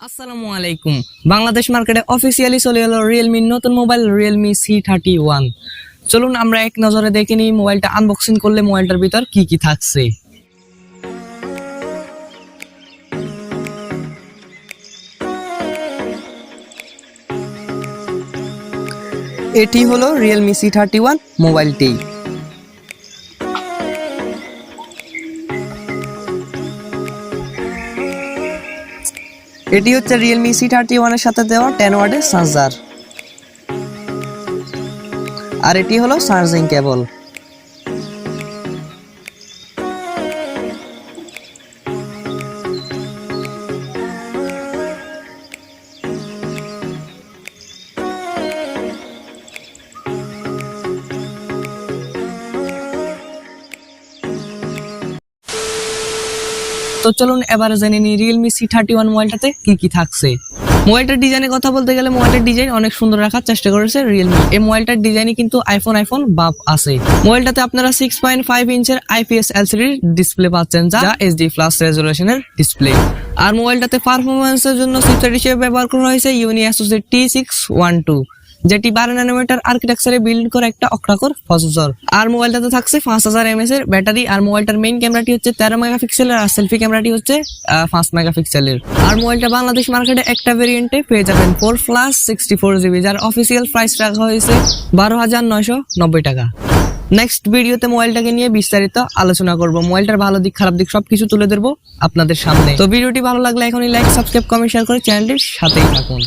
আসসালামু আলাইকুম। বাংলাদেশ মার্কেটে অফিসিয়ালি চলে এলো Realme নতুন মোবাইল Realme C31। চলুন আমরা এক নজরে দেখে নিই মোবাইলটা আনবক্সিং করলে মোবাইলটার ভিতর কি কি থাকছে। এটি হলো Realme C31 মোবাইলটি। এটি হচ্ছে Realme C31 এর সাথে দেওয়া 10 ওয়াটের চার্জার, আর এটি হলো চার্জিং কেবল। তো চলুন এবারে জেনে নিই Realme C31 মোবাইলটাতে কি কি থাকছে। মোবাইলটার ডিজাইনের কথা বলতে গেলে মোবাইলটার ডিজাইন অনেক সুন্দর রাখার চেষ্টা করেছে Realme। এই মোবাইলটার ডিজাইনে কিন্তু আইফোন ভাব আছে। মোবাইলটাতে আপনারা 6.5 ইঞ্চের IPS LCD ডিসপ্লে পাচ্ছেন, যা HD+ রেজোলিউশনের ডিসপ্লে। আর মোবাইলটাতে পারফরম্যান্সের জন্য চিপসেট হিসেবে ব্যবহার করা হয়েছে Unisoc T612, যেটি 12 ন্যানোমিটার আর্কিটেকচারে বিল্ড করা একটা octa-core প্রসেসর। আর মোবাইলটাতে থাকছে 5000 mAh এর ব্যাটারি। আর মোবাইলটার মেইন ক্যামেরাটি হচ্ছে 13 মেগাপিক্সেলের, আর সেলফি ক্যামেরাটি হচ্ছে 5 মেগাপিক্সেলের। আর মোবাইলটা বাংলাদেশ মার্কেটে একটা ভেরিয়েন্টে পেয়ে যাবেন 4+64GB, যার অফিসিয়াল প্রাইস রাখা হয়েছে 12,990 টাকা। নেক্সট ভিডিওতে মোবাইলটাকে নিয়ে বিস্তারিত আলোচনা করব। মোবাইলটার ভালো দিক খারাপ দিক সবকিছু তুলে ধরবো আপনাদের সামনে। তো ভিডিওটি ভালো লাগলে এখনই লাইক, সাবস্ক্রাইব, কমেন্ট, শেয়ার করে চ্যানেলটির সাথেই থাকুন।